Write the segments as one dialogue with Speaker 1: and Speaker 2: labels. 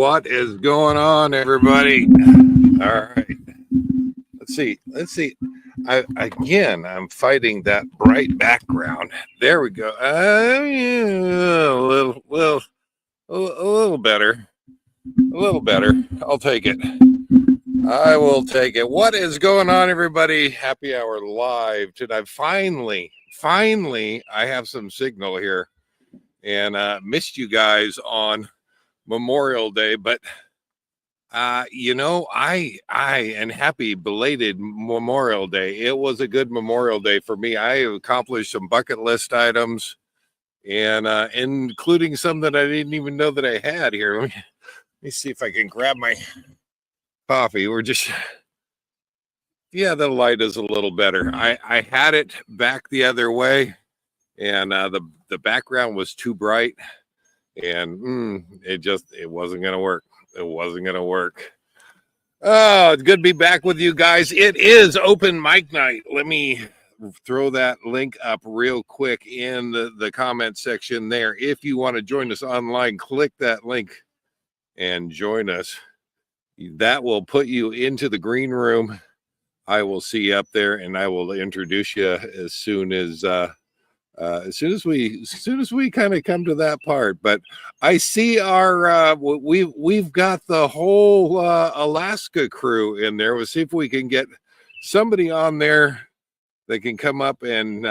Speaker 1: What is going on, everybody? All right. Let's see. I'm fighting that bright background. There we go. Yeah, a little better. A little better. I'll take it. I will take it. What is going on, everybody? Happy Hour Live tonight. Finally, I have some signal here, and missed you guys on Memorial Day, but I and happy belated Memorial Day. It was a good Memorial Day for me. I accomplished some bucket list items, and including some that I didn't even know that I had here. Let me see if I can grab my coffee. Yeah, the light is a little better. I had it back the other way, and the background was too bright, and it wasn't gonna work. It wasn't gonna work. Oh, it's good to be back with you guys. It is open mic night. Let me throw that link up real quick in the comment section there. If you want to join us online, click that link and join us. That will put you into the green room. I will see you up there, and I will introduce you as soon as we kind of come to that part. But I see our we've got the whole Alaska crew in there. We'll see if we can get somebody on there that can come up and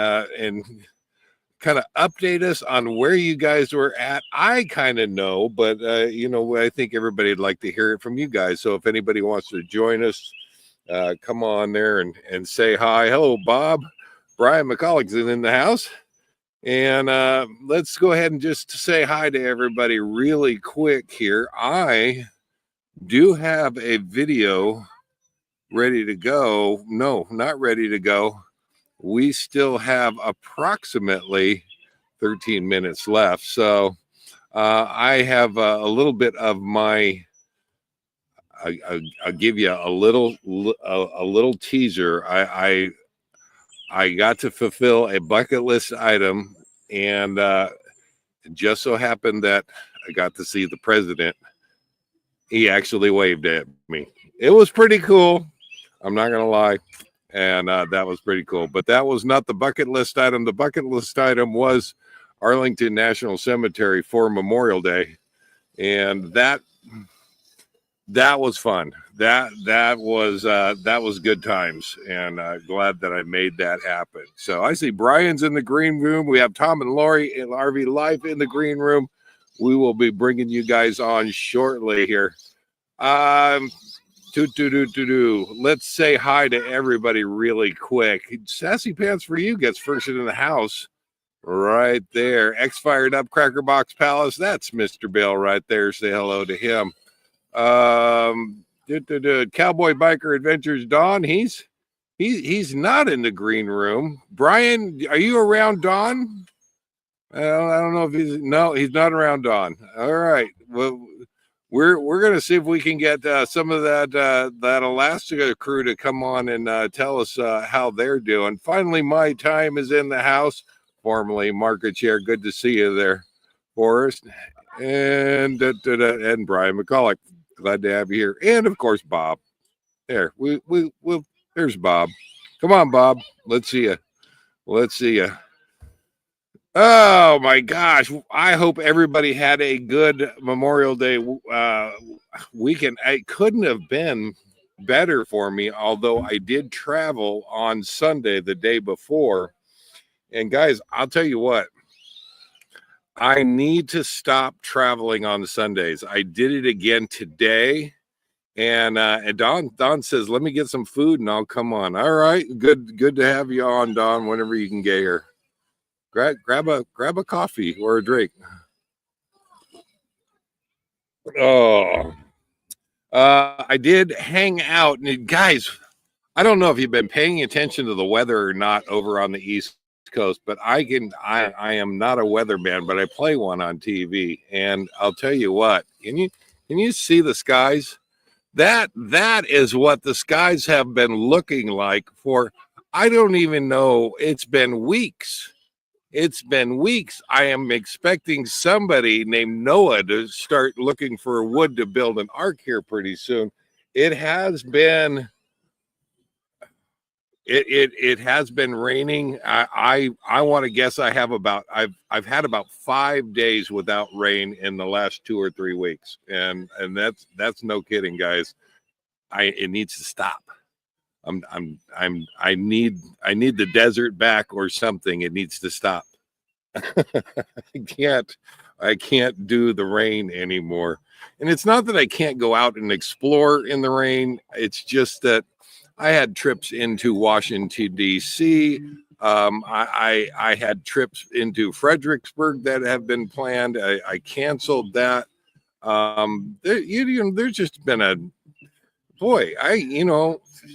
Speaker 1: kind of update us on where you guys were at. I kind of know, but I think everybody'd like to hear it from you guys. So if anybody wants to join us, come on there and say hi. Hello, Bob. Brian McCullough's in the house. And let's go ahead and just say hi to everybody really quick here. I do have a video ready to go. No, not ready to go. We still have approximately 13 minutes left. So I have a little bit of my, I'll give you a little teaser. I got to fulfill a bucket list item, and it just so happened that I got to see the president. He actually waved at me. It was pretty cool. I'm not going to lie. And that was pretty cool. But that was not the bucket list item. The bucket list item was Arlington National Cemetery for Memorial Day. And that was fun. That was good times, and glad that I made that happen. So I see Brian's in the green room. We have Tom and Lori and RV Live in the green room. We will be bringing you guys on shortly here. Let's say hi to everybody really quick. Sassy Pants for You gets first in the house right there. X Fired Up Cracker Box Palace. That's Mr. Bill right there. Say hello to him. Cowboy Biker Adventures Dawn. He's not in the green room. Brian, are you around Dawn? I don't know if he's not around Dawn. All right. Well, we're gonna see if we can get some of that Alaska crew to come on and tell us how they're doing. Finally, My Time is in the house. Formerly Market Chair. Good to see you there, Forrest. And Brian McCullough. Glad to have you here. And of course, Bob. There. There's Bob. Come on, Bob. Let's see you. Oh my gosh. I hope everybody had a good Memorial Day weekend. It couldn't have been better for me, although I did travel on Sunday, the day before. And guys, I'll tell you what. I need to stop traveling on Sundays. I did it again today, and Don says, "Let me get some food, and I'll come on." All right, good to have you on, Don. Whenever you can get here, grab a coffee or a drink. Oh, I did hang out, and guys, I don't know if you've been paying attention to the weather or not over on the East Coast, but I am not a weatherman, but I play one on TV, and I'll tell you what, can you see the skies? That is what the skies have been looking like for, I don't even know, it's been weeks. It's been weeks. I am expecting somebody named Noah to start looking for wood to build an ark here pretty soon. It has been it has been raining. I want to guess I've had about 5 days without rain in the last 2 or 3 weeks, and that's no kidding, guys. It needs to stop. I need the desert back or something. It needs to stop. I can't do the rain anymore. And it's not that I can't go out and explore in the rain. It's just that I had trips into Washington, D.C. I had trips into Fredericksburg that have been planned. I canceled that. There's just been a boy.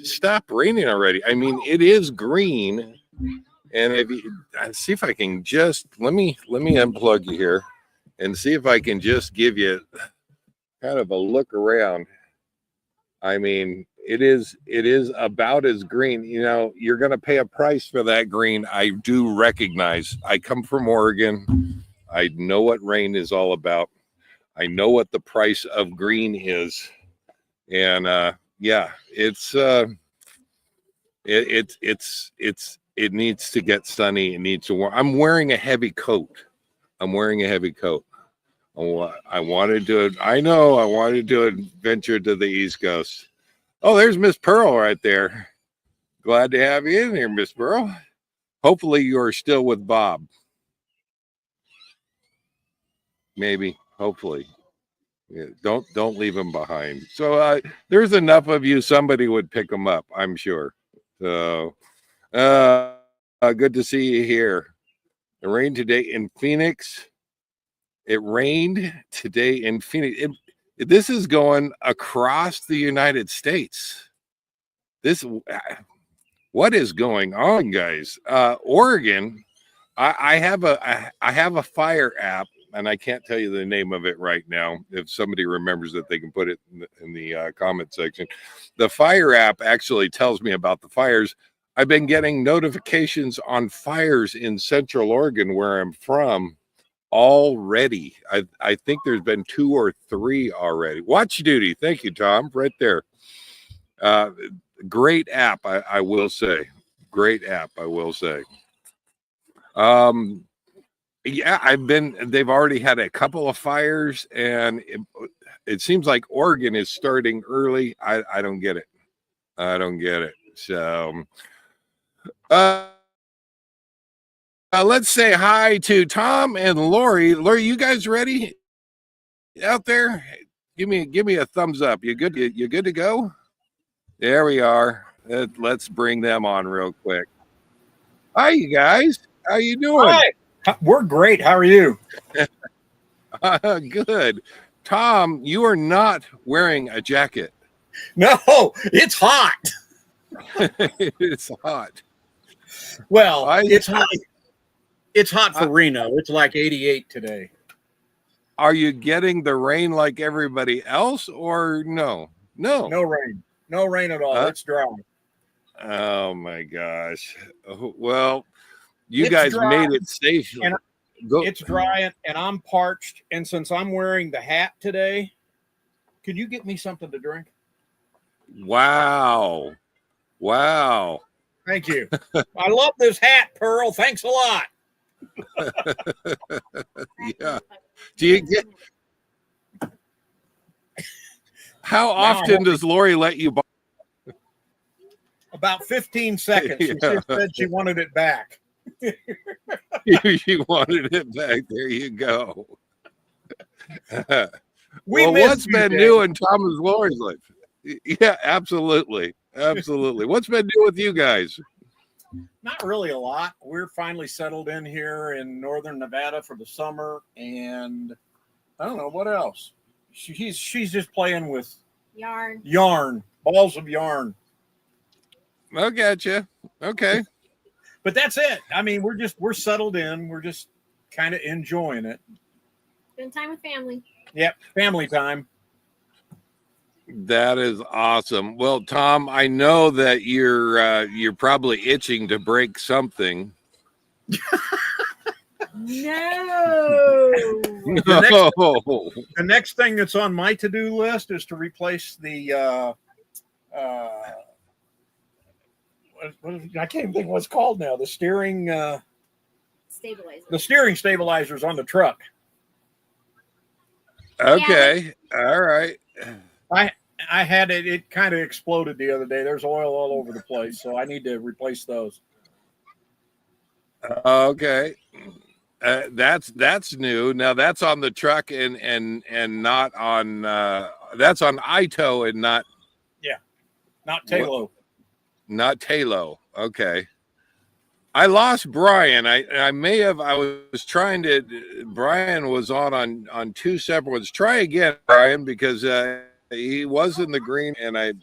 Speaker 1: Stop raining already. I mean, it is green, and if you see if I can just let me unplug you here and see if I can just give you kind of a look around. I mean, it is about as green. You're going to pay a price for that green. I do recognize. I come from Oregon. I know what rain is all about. I know what the price of green is, and yeah, it needs to get sunny. It needs to warm. I'm wearing a heavy coat. I wanted to venture to the East Coast. Oh, there's Miss Pearl right there. Glad to have you in here, Miss Pearl. Hopefully you're still with Bob. Maybe, hopefully. Yeah, don't leave him behind. So there's enough of you. Somebody would pick him up, I'm sure. So good to see you here. It rained today in Phoenix. It rained today in Phoenix. This is going across the United States. What is going on, guys? Oregon. I have a fire app, and I can't tell you the name of it right now. If somebody remembers it, they can put it in the comment section. The fire app actually tells me about the fires. I've been getting notifications on fires in Central Oregon, where I'm from, already. I think there's been 2 or 3 already. Watch Duty. Thank you, Tom. Right there. Great app, I will say. Great app, I will say. Yeah, they've already had a couple of fires, and it seems like Oregon is starting early. I don't get it. So let's say hi to Tom and Lori. Lori, you guys ready out there? Give me a thumbs up. You good? You good to go? There we are. Let's bring them on real quick. Hi, you guys. How you doing?
Speaker 2: Hi. We're great. How are you?
Speaker 1: Good. Tom, you are not wearing a jacket.
Speaker 2: No, it's hot.
Speaker 1: It's hot.
Speaker 2: Well, it's hot. It's hot for Reno. It's like 88 today.
Speaker 1: Are you getting the rain like everybody else, or no? No
Speaker 2: rain. No rain at all. It's dry.
Speaker 1: Oh my gosh. Well, you guys made it safe.
Speaker 2: It's dry, and I'm parched. And since I'm wearing the hat today, could you get me something to drink?
Speaker 1: Wow.
Speaker 2: Thank you. I love this hat, Pearl. Thanks a lot.
Speaker 1: Yeah. Do you get? How often does Lori let you buy?
Speaker 2: About 15 seconds. She just said she wanted it back.
Speaker 1: She wanted it back. There you go.
Speaker 2: Well,
Speaker 1: what's been new in Tom and Lori's life? Yeah, absolutely. What's been new with you guys?
Speaker 2: Not really a lot. We're finally settled in here in northern Nevada for the summer, and I don't know what else. She's just playing with yarn, balls of yarn.
Speaker 1: I gotcha. Okay.
Speaker 2: But that's it. I mean, we're settled in. We're just kind of enjoying it.
Speaker 3: Spend time with family.
Speaker 2: Yep, family time.
Speaker 1: That is awesome. Well, Tom, I know that you're probably itching to break something.
Speaker 3: No.
Speaker 2: The next thing that's on my to-do list is to replace the I can't even think what it's called now. The steering
Speaker 3: Stabilizer.
Speaker 2: the steering stabilizers on the truck.
Speaker 1: Okay. All right.
Speaker 2: I had it kind of exploded the other day. There's oil all over the place, so I need to replace those.
Speaker 1: Okay. That's new. Now that's on the truck and not on that's on Ito and not
Speaker 2: Talo.
Speaker 1: Not Talo. Okay. I lost Brian. I was trying to. Brian was on two separate ones. Try again, Brian, because he was in the green, and I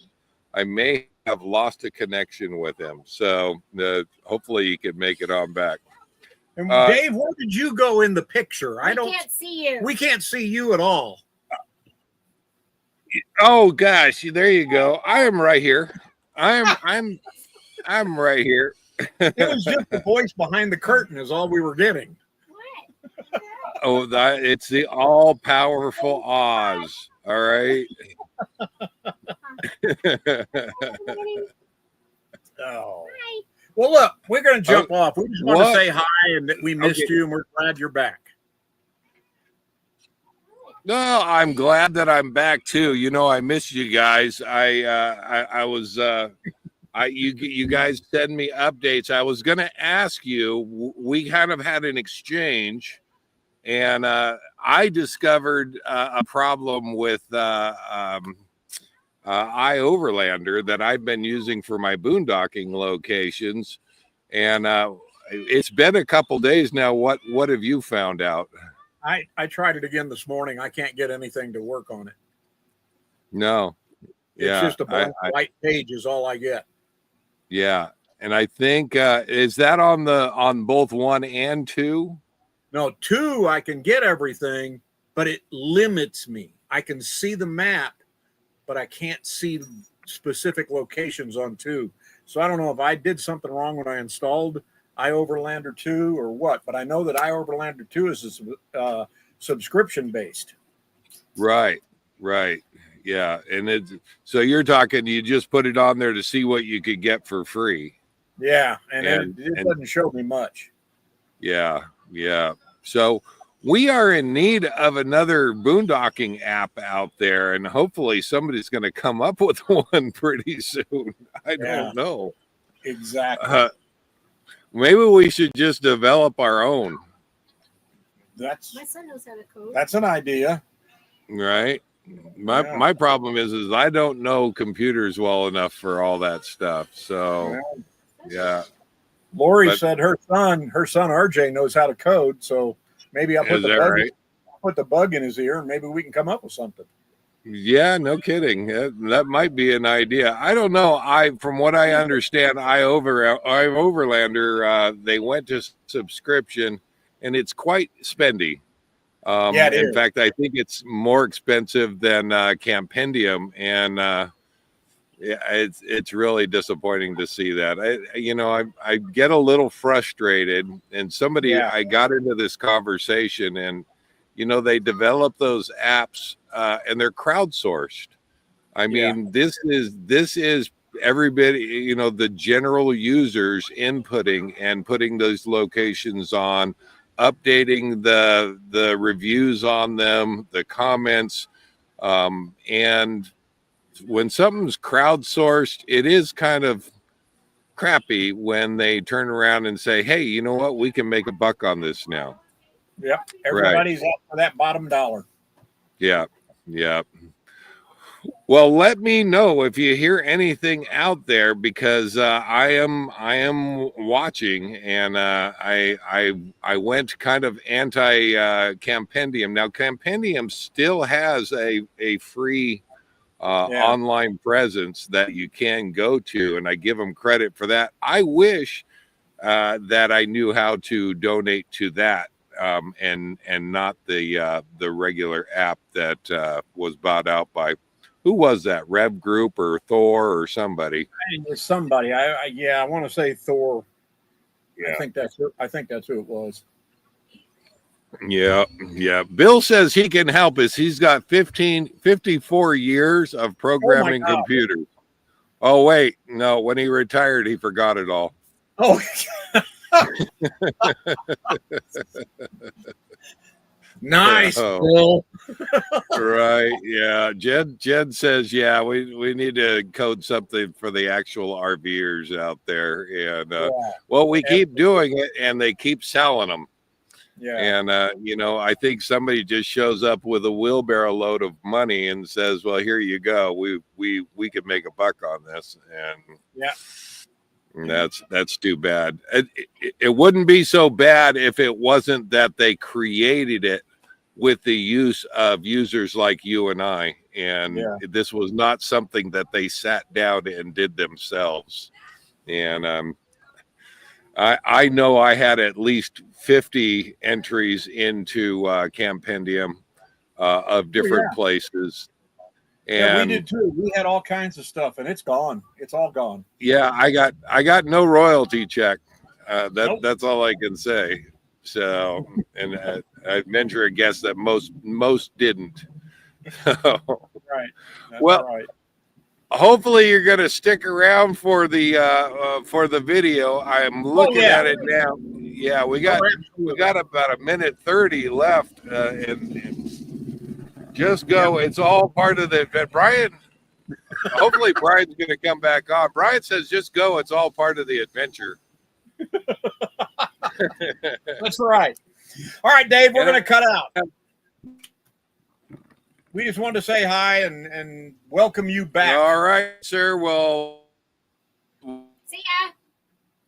Speaker 1: may have lost a connection with him. So hopefully he could make it on back.
Speaker 2: And Dave, where did you go in the picture?
Speaker 3: I can't see you.
Speaker 2: We can't see you at all.
Speaker 1: Oh gosh, there you go. I am right here. I'm right here.
Speaker 2: It was just the voice behind the curtain is all we were getting.
Speaker 3: What?
Speaker 1: Oh, it's the all-powerful Oz. All right.
Speaker 2: Oh. Well, look, we're going to jump off. We just want to say hi and that we missed you, and we're glad you're back.
Speaker 1: No, I'm glad that I'm back too. You know, I missed you guys. I was you guys send me updates. I was going to ask you. We kind of had an exchange, and I discovered a problem with iOverlander that I've been using for my boondocking locations, and it's been a couple days now. What have you found out?
Speaker 2: I tried it again this morning. I can't get anything to work on it.
Speaker 1: No.
Speaker 2: It's just a blank white page is all I get.
Speaker 1: Yeah. And I think is that on both 1 and 2?
Speaker 2: No, 2 I can get everything, but it limits me. I can see the map, but I can't see specific locations on 2. So I don't know if I did something wrong when I installed iOverlander 2 or what, but I know that iOverlander 2 is subscription based. Right.
Speaker 1: Yeah. And so you're talking, you just put it on there to see what you could get for free.
Speaker 2: Yeah. And it doesn't show me much.
Speaker 1: Yeah. So we are in need of another boondocking app out there, and hopefully somebody's going to come up with one pretty soon. I don't know.
Speaker 2: Exactly.
Speaker 1: Maybe we should just develop our own.
Speaker 3: My son knows how to code.
Speaker 2: That's an idea.
Speaker 1: Right. My problem is I don't know computers well enough for all that stuff. So yeah.
Speaker 2: Lori said her son RJ knows how to code, so maybe I'll put the bug in his ear and maybe we can come up with something.
Speaker 1: Yeah, no kidding. That might be an idea. I don't know. From what I understand, iOverlander, they went to subscription, and it's quite spendy. In fact, I think it's more expensive than Campendium, and it's really disappointing to see that. I get a little frustrated, and I got into this conversation, and they develop those apps. And they're crowdsourced. I mean, this is everybody, the general users inputting and putting those locations on, updating the reviews on them, the comments. And when something's crowdsourced, it is kind of crappy when they turn around and say, hey, you know what? We can make a buck on this now.
Speaker 2: Yep. Everybody's out for that bottom dollar.
Speaker 1: Yeah. Well, let me know if you hear anything out there, because I am watching, and I went kind of anti Campendium. Now Campendium still has a free online presence that you can go to, and I give them credit for that. I wish that I knew how to donate to that. And not the regular app that was bought out by, who was that? Rev Group or Thor or somebody?
Speaker 2: It was somebody. I want to say Thor. Yeah. I think that's who it was.
Speaker 1: Yeah, yeah. Bill says he can help us. He's got 54 years of programming computers. Oh, wait. No, when he retired, he forgot it all.
Speaker 2: Oh, nice, Bill.
Speaker 1: Right. Yeah. Jed says, yeah, we need to code something for the actual RVers out there. And well, we keep doing it and they keep selling them.
Speaker 2: Yeah.
Speaker 1: And I think somebody just shows up with a wheelbarrow load of money and says, well, here you go. We could make a buck on this. And that's too bad. It wouldn't be so bad if it wasn't that they created it with the use of users like you and I. And this was not something that they sat down and did themselves. And I know I had at least 50 entries into Campendium of different places. And
Speaker 2: we did too. We had all kinds of stuff, and it's gone. It's all gone.
Speaker 1: Yeah, I got no royalty check.
Speaker 2: Nope.
Speaker 1: That's all I can say. So, and I venture a guess that most didn't.
Speaker 2: Right. That's right.
Speaker 1: Hopefully you're going to stick around for the video. I'm looking at it now. Yeah, we got about a minute 30 left, and just go. It's all part of the event. Brian, hopefully Brian's going to come back on. Brian says, just go. It's all part of the adventure.
Speaker 2: That's right. All right, Dave, we're going to cut out. We just wanted to say hi and welcome you back.
Speaker 1: All right, sir. Well,
Speaker 3: see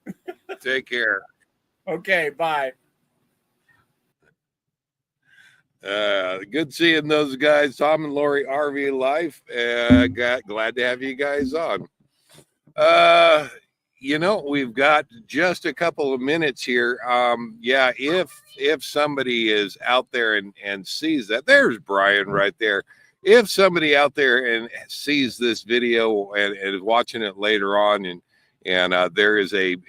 Speaker 3: ya.
Speaker 1: Take care.
Speaker 2: Okay, bye.
Speaker 1: Good seeing those guys, Tom and Lori RV Life. Glad to have you guys on. We've got just a couple of minutes here. If somebody is out there and sees that, there's Brian right there. If somebody out there and sees this video and is watching it later on, and there is an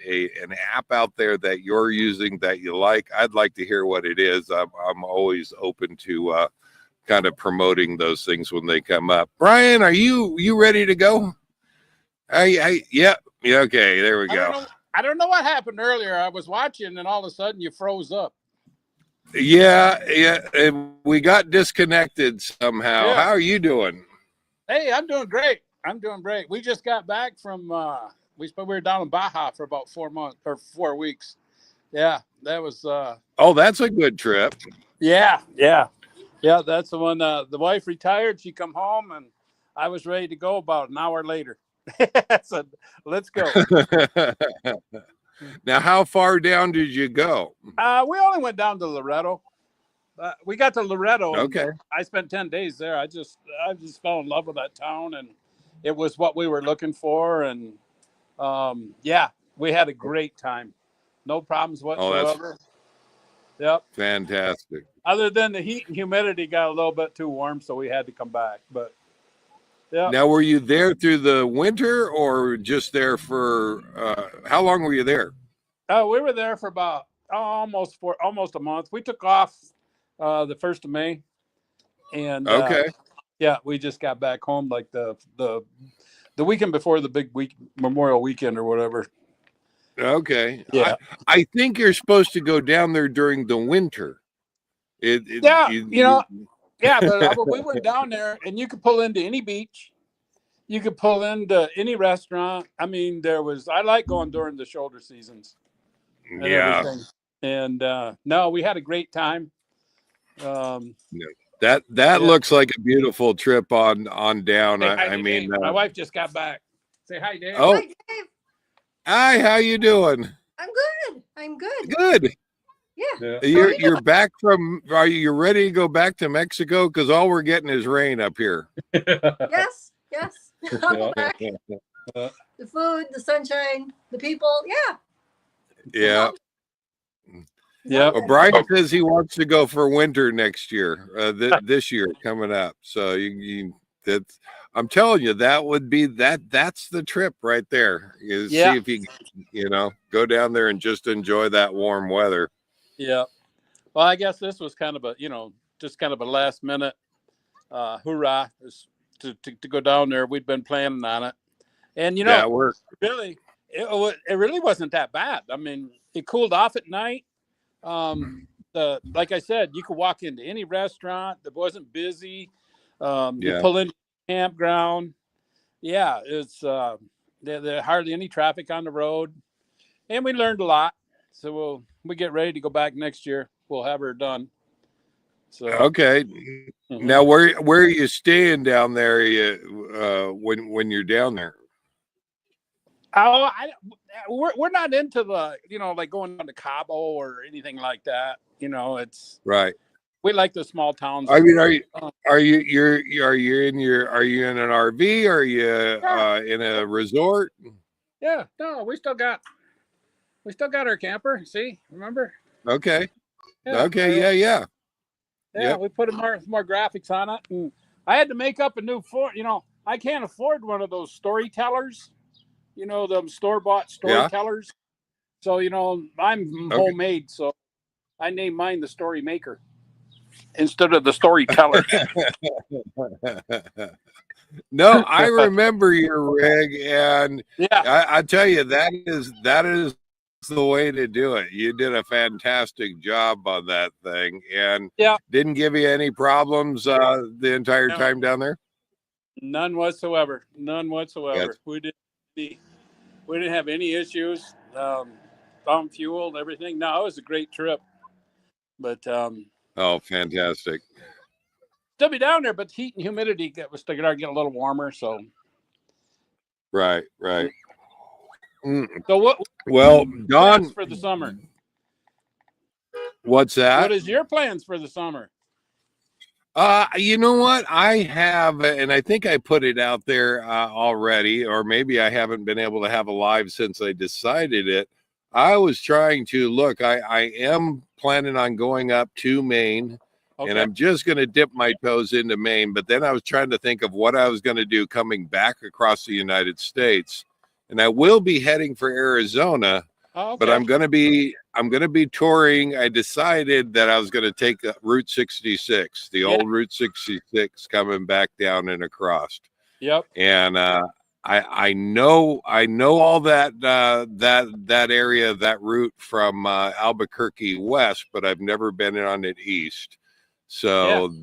Speaker 1: app out there that you're using that you like, I'd like to hear what it is. I'm always open to kind of promoting those things when they come up. Brian, are you ready to go? Yeah. Okay, there we go.
Speaker 4: I don't know what happened earlier. I was watching, and all of a sudden you froze up.
Speaker 1: Yeah, and we got disconnected somehow.
Speaker 4: Yeah.
Speaker 1: How are you doing?
Speaker 4: Hey, I'm doing great. We just got back from we were down in Baja for about 4 weeks. Yeah, that was
Speaker 1: oh, that's a good trip.
Speaker 4: Yeah, that's the one. The wife retired, she come home, and I was ready to go about an hour later. I said, let's go.
Speaker 1: Now, how far down did you go?
Speaker 4: We only went down to Loretto. We got to Loretto.
Speaker 1: Okay.
Speaker 4: I spent 10 days there. I just fell in love with that town, and it was what we were looking for. And we had a great time. No problems whatsoever. Yep.
Speaker 1: Fantastic.
Speaker 4: Other than the heat and humidity got a little bit too warm, so we had to come back. But yeah.
Speaker 1: Now, were you there through the winter or just there for how long were you there?
Speaker 4: We were there for about almost a month. We took off the 1st of May, and we just got back home like the weekend before the big week, Memorial Weekend or whatever.
Speaker 1: Okay.
Speaker 4: Yeah.
Speaker 1: I think you're supposed to go down there during the winter.
Speaker 4: Yeah, but we went down there, and you could pull into any beach. You could pull into any restaurant. I mean, I like going during the shoulder seasons. And everything. And no, we had a great time.
Speaker 1: That looks like a beautiful trip on down.
Speaker 4: Hey, my wife just got back. Say hi, Dave.
Speaker 1: Oh,
Speaker 5: hi, Dave.
Speaker 1: Hi, how you doing?
Speaker 5: I'm good.
Speaker 1: Good.
Speaker 5: Yeah.
Speaker 1: You're back from. Are you ready to go back to Mexico? Because all we're getting is rain up here.
Speaker 5: Yes. I'll go back. The food, the sunshine, the people.
Speaker 1: Yeah.
Speaker 4: Yeah.
Speaker 1: Brian says he wants to go for winter next year. This year coming up. So I'm telling you, that would be that's the trip right there. See if you go down there and just enjoy that warm weather.
Speaker 4: Yeah. Well, I guess this was kind of a, just kind of a last minute hoorah to go down there. We'd been planning on it. And,
Speaker 1: That worked.
Speaker 4: really, it really wasn't that bad. I mean, it cooled off at night. Like I said, you could walk into any restaurant that wasn't busy. You pull into the campground. Yeah, it's there hardly any traffic on the road. And we learned a lot. So we get ready to go back next year. We'll have her done. So
Speaker 1: okay. Now, where are you staying down there? When you're down there?
Speaker 4: Oh, we're not into the like going down to Cabo or anything like that. It's
Speaker 1: Right.
Speaker 4: We like the small towns.
Speaker 1: I mean, are you in an RV? Are you in a resort?
Speaker 4: Yeah, no, we still got our camper. See, remember?
Speaker 1: Okay.
Speaker 4: Yeah,
Speaker 1: Okay. Yeah.
Speaker 4: Yeah, we put more graphics on it, and I had to make up a new Ford. I can't afford one of those storytellers. Them store-bought storytellers. So I'm homemade, so I named mine the Story Maker instead of the Storyteller.
Speaker 1: No, I remember your rig, and I tell you, that is the way to do it. You did a fantastic job on that thing, and didn't give you any problems the entire time down there.
Speaker 4: None whatsoever. Yes. We didn't have any issues. Found fuel and everything. No, it was a great trip. But
Speaker 1: oh, fantastic!
Speaker 4: Still be down there, but heat and humidity was starting to get a little warmer. So
Speaker 1: right.
Speaker 4: So what?
Speaker 1: Well, Don,
Speaker 4: for the summer.
Speaker 1: What's that?
Speaker 4: What is your plans for the summer?
Speaker 1: You know what? I have, and I think I put it out there already, or maybe I haven't been able to have a live since I decided it. I was trying to look. I am planning on going up to Maine, and I'm just going to dip my toes into Maine. But then I was trying to think of what I was going to do coming back across the United States, and I will be heading for Arizona. But I'm going to be touring. I decided that I was going to take Route 66, the old Route 66, coming back down and across.
Speaker 4: Yep.
Speaker 1: And I know all that area, that route from Albuquerque west, but I've never been on it east. So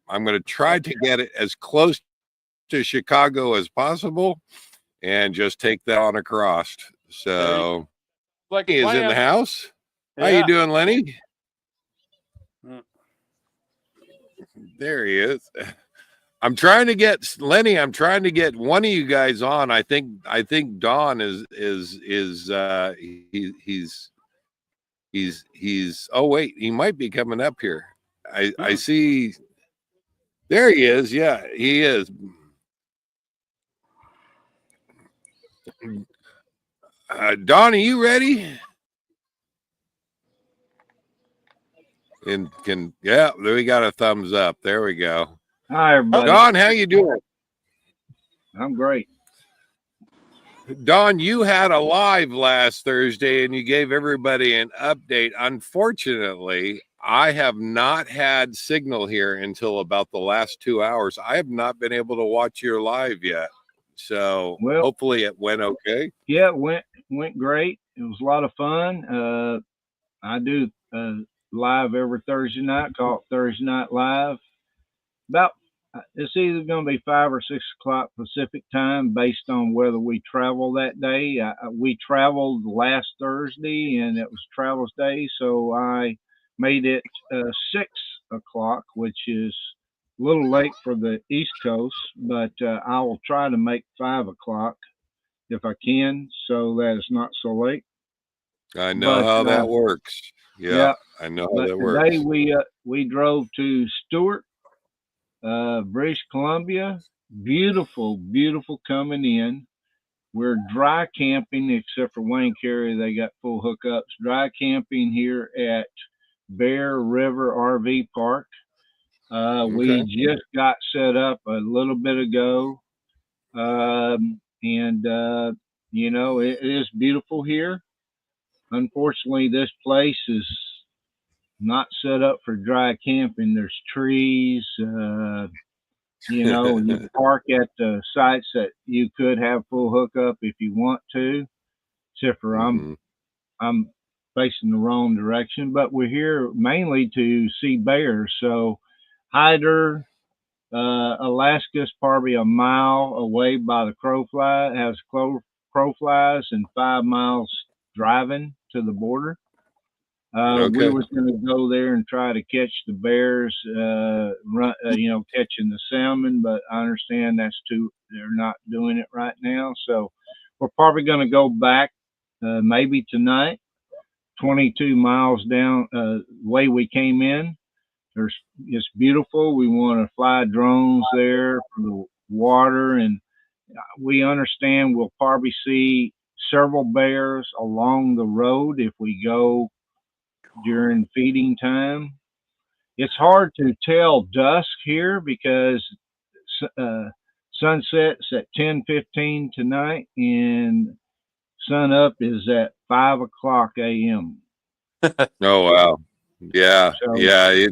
Speaker 1: I'm going to try to get it as close to Chicago as possible, and just take that on across. So. He is in the house. How you doing, Lenny? There he is. I'm trying to get Lenny. I'm trying to get one of you guys on. I think Don is he's. Oh wait, he might be coming up here. I see. There he is. Yeah, he is. Don, are you ready? And there we got a thumbs up. There we go.
Speaker 6: Hi, everybody.
Speaker 1: Don, how you doing?
Speaker 6: I'm great.
Speaker 1: Don, you had a live last Thursday and you gave everybody an update. Unfortunately, I have not had signal here until about the last 2 hours. I have not been able to watch your live yet. So hopefully it went okay.
Speaker 6: Yeah, it went great. It was a lot of fun. I do live every Thursday night, call it Thursday Night Live. It's either going to be 5 or 6 o'clock Pacific time based on whether we travel that day. We traveled last Thursday and it was Travel's Day, so I made it 6 o'clock, which is a little late for the East Coast, but I will try to make 5 o'clock if I can, so that it's not so late.
Speaker 1: I know how that works. Yeah, I know how that works.
Speaker 6: Today we drove to Stewart, British Columbia. Beautiful coming in. We're dry camping, except for Wayne Carey. They got full hookups. Dry camping here at Bear River RV Park. We just got set up a little bit ago. It is beautiful here. Unfortunately, this place is not set up for dry camping. There's trees, you know, you park at the sites that you could have full hookup if you want to. Except for I'm facing the wrong direction, but we're here mainly to see bears. So Hyder, Alaska's probably a mile away by the crow fly. It has crow flies and 5 miles driving to the border. We was going to go there and try to catch the bears, you know, catching the salmon, but I understand they're not doing it right now. So we're probably going to go back maybe tonight, 22 miles down the way we came in. It's beautiful. We want to fly drones there for the water, and we understand we'll probably see several bears along the road if we go during feeding time. It's hard to tell dusk here because sunset's at 10:15 tonight and sun up is at 5 o'clock a.m.
Speaker 1: Oh wow, yeah,
Speaker 6: So,
Speaker 1: yeah.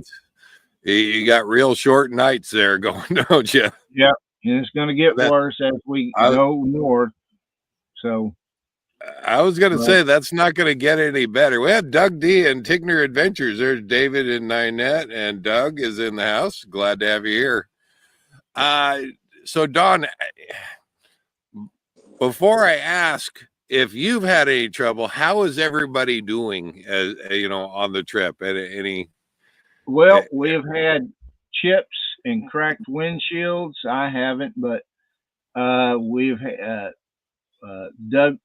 Speaker 1: You got real short nights there going, don't you?
Speaker 6: Yeah, and it's going to get worse as we go north. So
Speaker 1: I was going to say that's not going to get any better. We had Doug D and Tigner Adventures. There's David and Ninette, and Doug is in the house. Glad to have you here. So Don, before I ask if you've had any trouble, how is everybody doing? You know, on the trip?
Speaker 6: Well, we've had chips and cracked windshields. I haven't, but we've had Doug,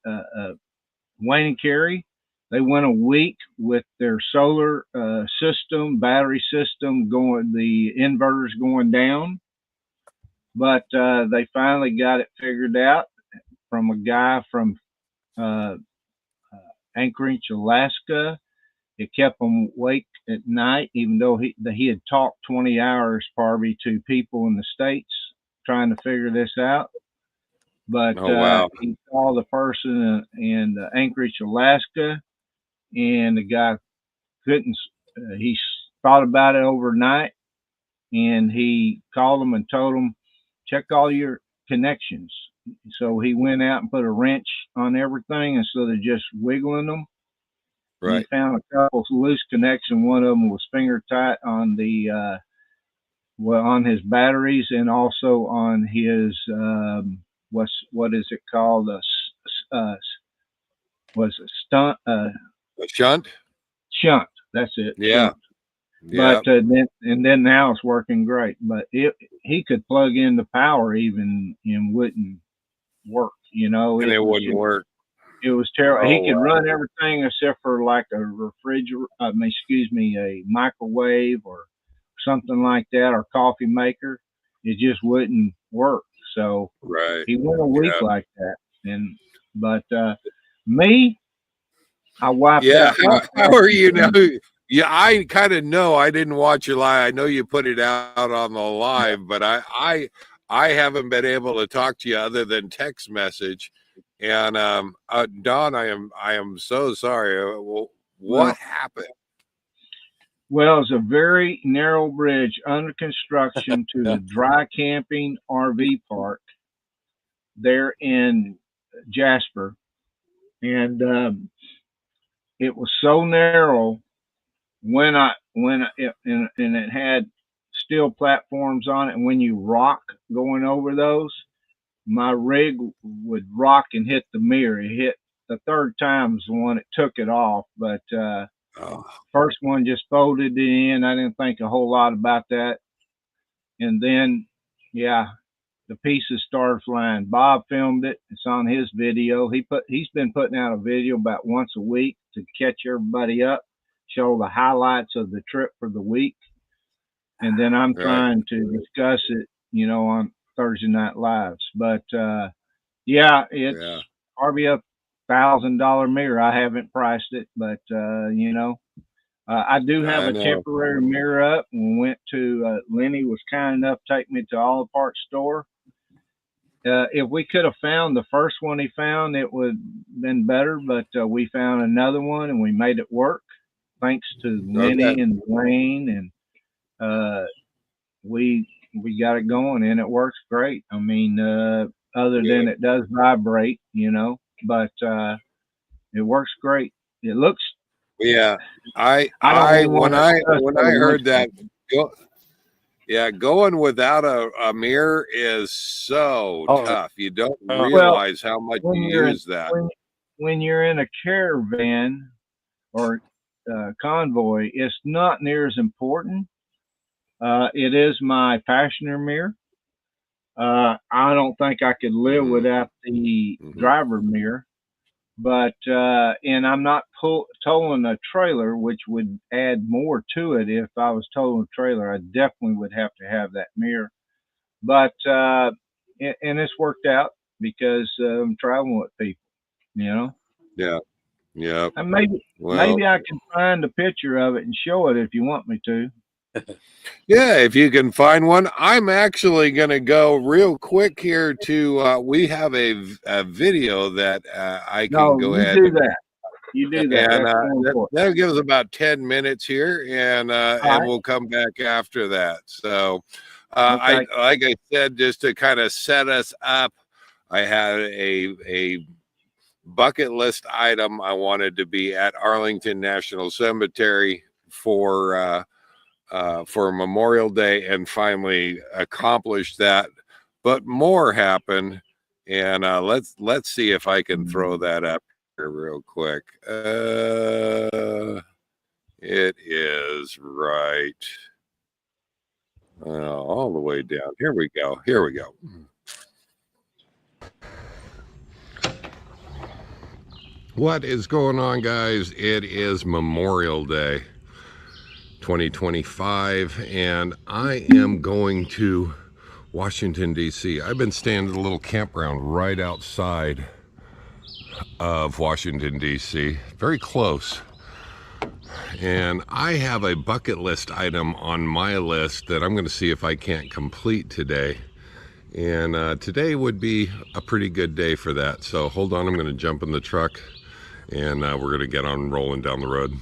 Speaker 6: Wayne and Carrie. They went a week with their solar system, battery system going, the inverters going down, but they finally got it figured out from a guy from Anchorage, Alaska. It kept them awake at night, even though he had talked 20 hours probably to people in the States trying to figure this out. But he saw the person in Anchorage, Alaska, and the guy couldn't. He thought about it overnight, and he called him and told him, check all your connections. So he went out and put a wrench on everything instead of just wiggling them. Right. He found a couple loose connections. One of them was finger tight on the on his batteries and also on his what is it called? Was a stunt? A
Speaker 1: shunt.
Speaker 6: Shunt. That's it.
Speaker 1: Yeah.
Speaker 6: But then now it's working great. But he could plug in the power even and wouldn't work. You know,
Speaker 1: and it wouldn't work.
Speaker 6: It was terrible. He could run everything except for like a refrigerator, a microwave or something like that, or coffee maker. It just wouldn't work. So he went a week like that. But me, I wiped out.
Speaker 1: How are you now? Yeah, I kind of know. I didn't watch your live. I know you put it out on the live, but I haven't been able to talk to you other than text message. And Don, I am so sorry. What happened?
Speaker 6: Well, it's a very narrow bridge under construction to the dry camping RV park there in Jasper, and it was so narrow and it had steel platforms on it, and when you rock going over those, my rig would rock and hit the mirror. It hit the third time was the one that took it off, but first one just folded it in. I didn't think a whole lot about that. And then, the pieces started flying. Bob filmed it. It's on his video. He's been putting out a video about once a week to catch everybody up, show the highlights of the trip for the week. And then I'm trying to discuss it, on Thursday Night Lives. But it's probably a $1,000 mirror. I haven't priced it, but I do have a temporary mirror up. We went to Lenny was kind enough to take me to All the Parts store. If we could have found the first one he found, it would have been better, but we found another one and we made it work. thanks to Winnie and Wayne, and we got it going, and it works great. I mean, other than it does vibrate, you know, but it works great. It looks.
Speaker 1: Yeah, when I heard that, going without a mirror is so tough. You don't realize how much you use that.
Speaker 6: When you're in a caravan or convoy, it's not near as important. It is my passenger mirror. I don't think I could live without the driver mirror, but and I'm not towing a trailer, which would add more to it. If I was towing a trailer, I definitely would have to have that mirror. But and it's worked out because I'm traveling with people, you know.
Speaker 1: Yeah. Yeah.
Speaker 6: And maybe I can find a picture of it and show it if you want me to.
Speaker 1: Yeah, if you can find one. I'm actually going to go real quick here to we have a video that I can go ahead.
Speaker 6: You do that. You do that.
Speaker 1: And that'll give us about 10 minutes here, and we'll come back after that. So like I said, just to kind of set us up, I had a bucket list item. I wanted to be at Arlington National Cemetery for Memorial Day, and finally accomplished that. But more happened, and let's see if I can throw that up here real quick. It is right all the way down. Here we go. What is going on, guys? It is Memorial Day 2025, and I am going to Washington, D.C. I've been staying at a little campground right outside of Washington, D.C., very close. And I have a bucket list item on my list that I'm going to see if I can't complete today. And today would be a pretty good day for that. So hold on, I'm going to jump in the truck, and we're going to get on rolling down the road.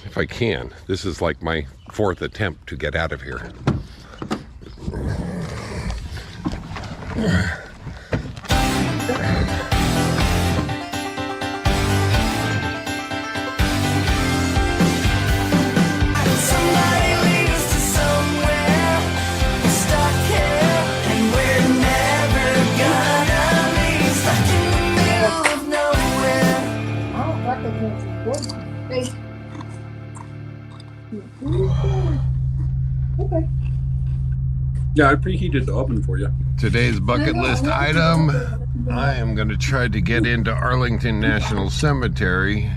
Speaker 1: If I can. This is like my 4th attempt to get out of here.
Speaker 7: Okay. Yeah, I preheated the oven for you.
Speaker 1: Today's bucket list item, I am going to try to get into Arlington National Cemetery.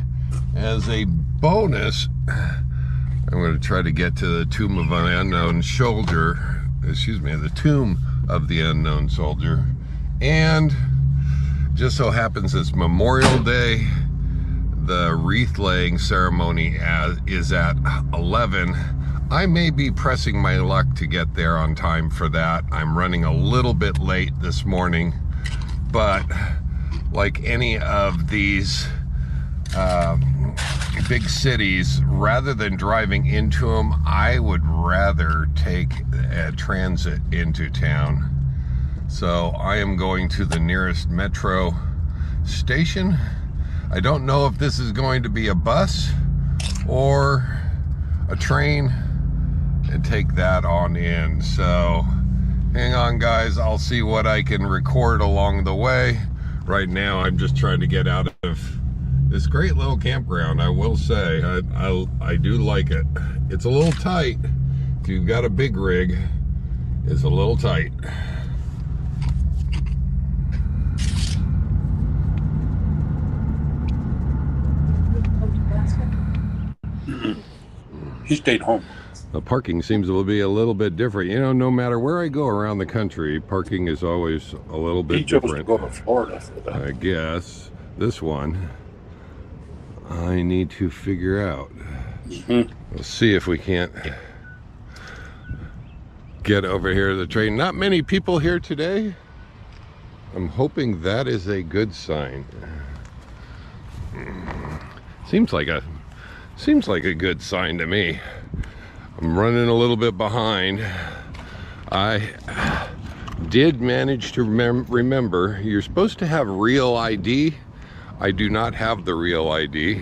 Speaker 1: As a bonus, I'm going to try to get to the Tomb of an Unknown Soldier. Excuse me, the Tomb of the Unknown Soldier. And just so happens it's Memorial Day. The wreath laying ceremony is at 11. I may be pressing my luck to get there on time for that. I'm running a little bit late this morning, but like any of these big cities, rather than driving into them, I would rather take a transit into town. So I am going to the nearest metro station. I don't know if this is going to be a bus or a train, and take that on in. So hang on, guys, I'll see what I can record along the way. Right now I'm just trying to get out of this great little campground. I will say I do like it. It's a little tight. If you've got a big rig, it's a little tight.
Speaker 7: He stayed home.
Speaker 1: The parking seems to be a little bit different. You know, no matter where I go around the country, parking is always a little bit different.
Speaker 7: He chose to go to Florida for that.
Speaker 1: I guess this one I need to figure out. Let's see if we can't get over here to the train. Not many people here today. I'm hoping that is a good sign. Seems like a good sign to me. I'm running a little bit behind. I did manage to remember you're supposed to have real ID. I do not have the real ID.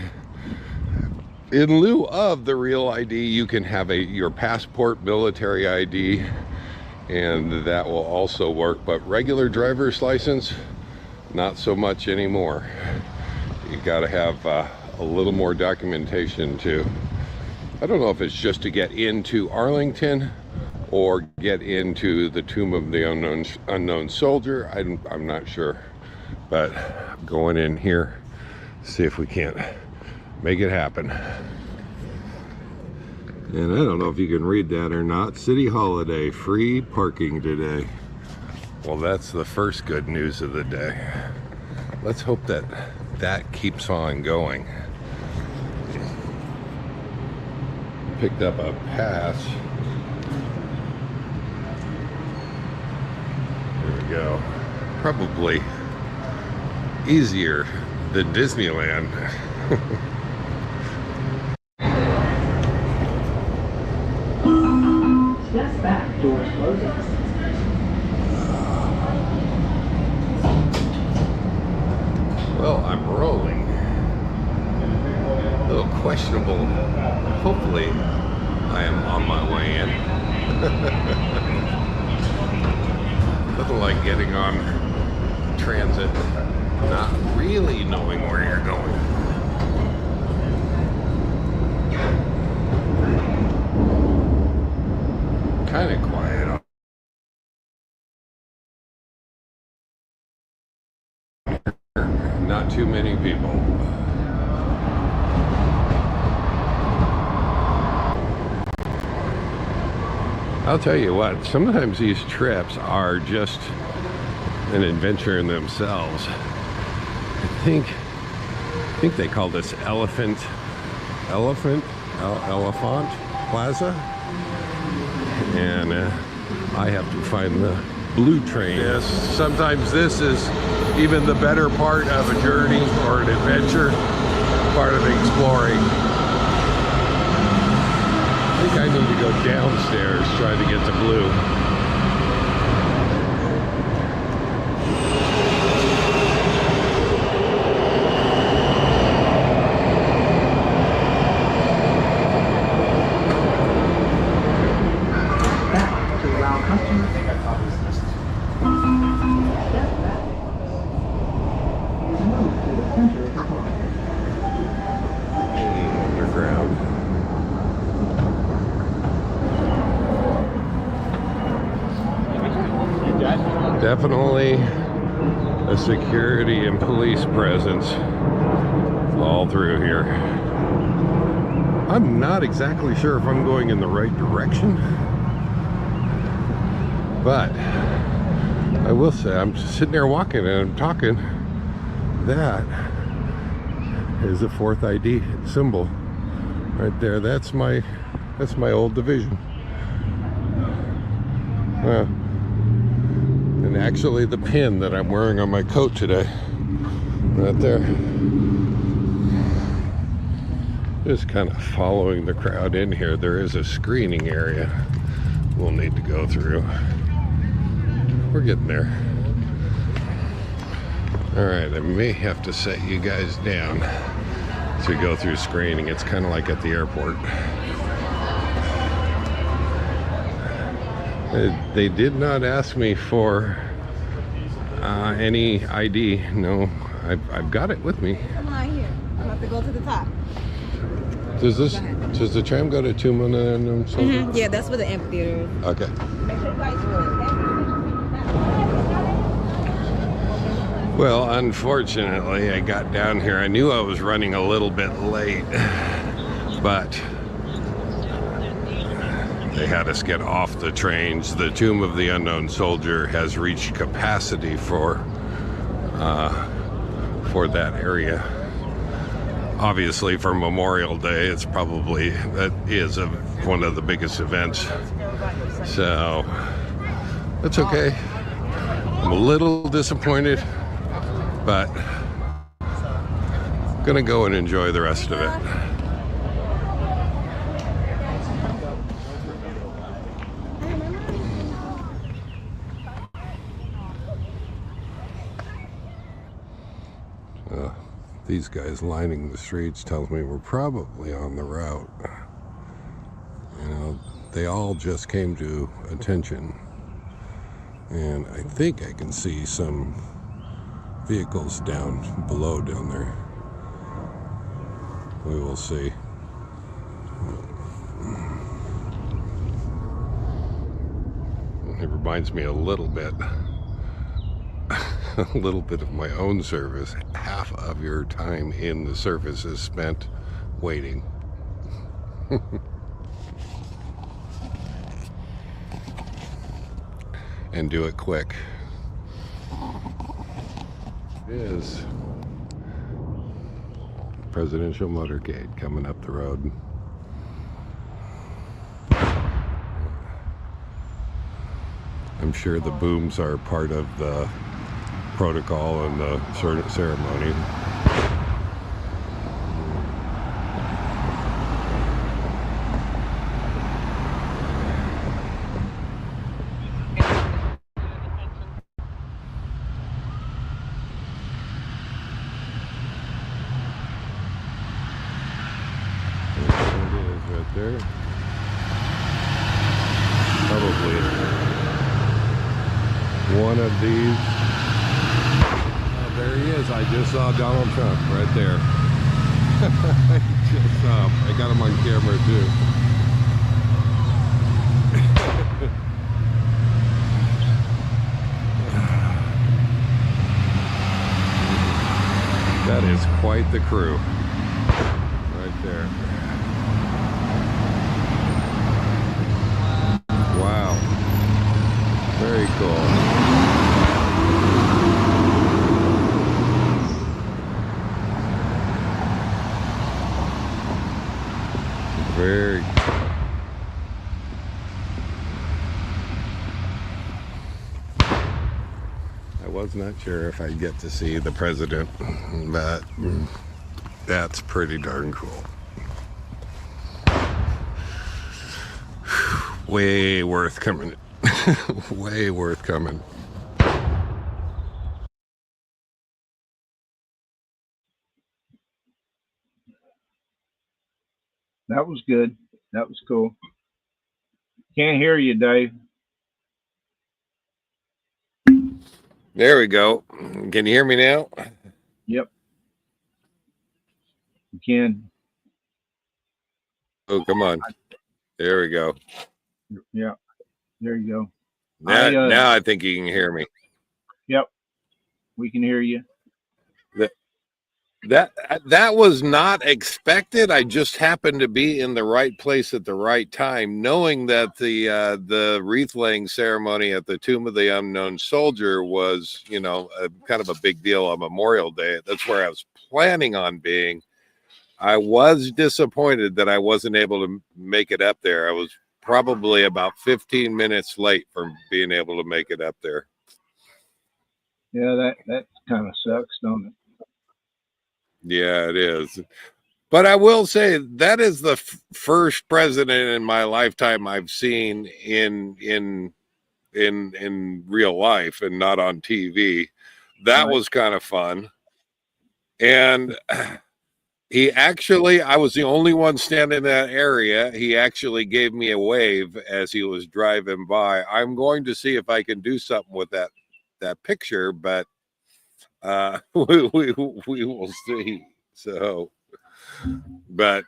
Speaker 1: In lieu of the real ID, you can have your passport, military ID, and that will also work. But regular driver's license, not so much anymore. You got to have a little more documentation too. I don't know if it's just to get into Arlington or get into the Tomb of the Unknown Soldier. I'm not sure, but I'm going in here, see if we can't make it happen. And I don't know if you can read that or not. City holiday, free parking today. Well, that's the first good news of the day. Let's hope that keeps on going. Picked up a pass. There we go. Probably easier than Disneyland.
Speaker 8: Step back, doors closing.
Speaker 1: Well, I'm rolling. A little questionable. Hopefully, I am on my way in. Nothing like getting on transit, not really knowing where you're going. Kind of quiet. Not too many people. I'll tell you what, sometimes these trips are just an adventure in themselves. I think they call this Elephant Plaza. And I have to find the blue train. Yes, sometimes this is even the better part of a journey or an adventure, part of exploring. I think I need to go downstairs, try to get to blue. Definitely a security and police presence all through here. I'm not exactly sure if I'm going in the right direction, but I will say I'm just sitting there walking and I'm talking. That is a 4th ID symbol right there. That's my old division. And actually the pin that I'm wearing on my coat today, right there. Just kind of following the crowd in here. There is a screening area we'll need to go through. We're getting there. All right, I may have to set you guys down as we go through screening. It's kind of like at the airport. They did not ask me for any ID. No, I've got it with me.
Speaker 9: Come on here. I'll have to go to the top.
Speaker 1: Does the tram go to Tomb of the Unknown Soldier?
Speaker 9: Yeah, that's where the amphitheater is.
Speaker 1: Okay. Well, unfortunately, I got down here. I knew I was running a little bit late, but they had us get off the trains. The Tomb of the Unknown Soldier has reached capacity for that area. Obviously, for Memorial Day, that is one of the biggest events. So that's okay. I'm a little disappointed, but Gonna go and enjoy the rest of it. These guys lining the streets tells me we're probably on the route. You know, they all just came to attention, and I think I can see some vehicles down below down there. We will see. It reminds me a little bit of my own service. Half of your time in the service is spent waiting. And do it quick. It is presidential motorcade coming up the road. I'm sure the booms are part of the protocol and the ceremony. Right there. Probably one of these. Oh, there he is. I just saw Donald Trump right there. I got him on camera too. That is quite the crew right there. Wow. Very cool. Very cool. I was not sure if I'd get to see the president, but that's pretty darn cool. Way worth coming. Way worth coming.
Speaker 6: That was good. That was cool. Can't hear you, Dave.
Speaker 1: There we go. Can you hear me now?
Speaker 6: Yep. You can.
Speaker 1: Oh, come on. There we go.
Speaker 6: Yeah. There you go.
Speaker 1: Now I think you can hear me.
Speaker 6: Yep. We can hear you.
Speaker 1: That was not expected. I just happened to be in the right place at the right time, knowing that the wreath laying ceremony at the Tomb of the Unknown Soldier was, you know, kind of a big deal on Memorial Day. That's where I was planning on being. I was disappointed that I wasn't able to make it up there. I was probably about 15 minutes late from being able to make it up there.
Speaker 6: Yeah, that kind of sucks, don't it?
Speaker 1: Yeah, it is. But I will say that is the first president in my lifetime I've seen in real life and not on TV. That was kind of fun. And I was the only one standing in that area. He actually gave me a wave as he was driving by. I'm going to see if I can do something with that picture, but we will see. So, but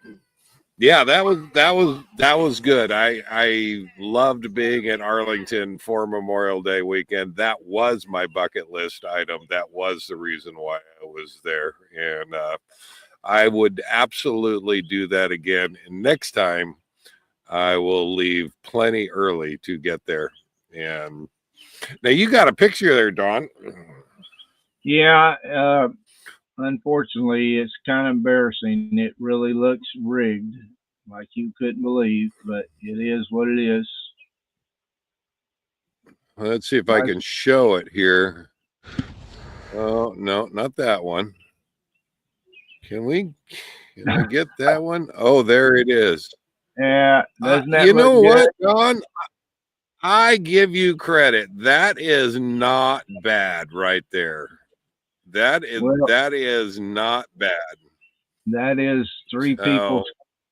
Speaker 1: yeah, that was good. I loved being in Arlington for Memorial Day weekend. That was my bucket list item. That was the reason why I was there, and I would absolutely do that again. And next time, I will leave plenty early to get there. And now you got a picture there, Don.
Speaker 6: Yeah, unfortunately, it's kind of embarrassing. It really looks rigged, like you couldn't believe, but it is what it is.
Speaker 1: Let's see if I can show it here. Oh, no, not that one. Can we get that one? Oh, there it is.
Speaker 6: Yeah, doesn't that
Speaker 1: you
Speaker 6: look
Speaker 1: know
Speaker 6: good?
Speaker 1: what, Don? I give you credit. That is not bad right there. That is not bad.
Speaker 6: That is three people,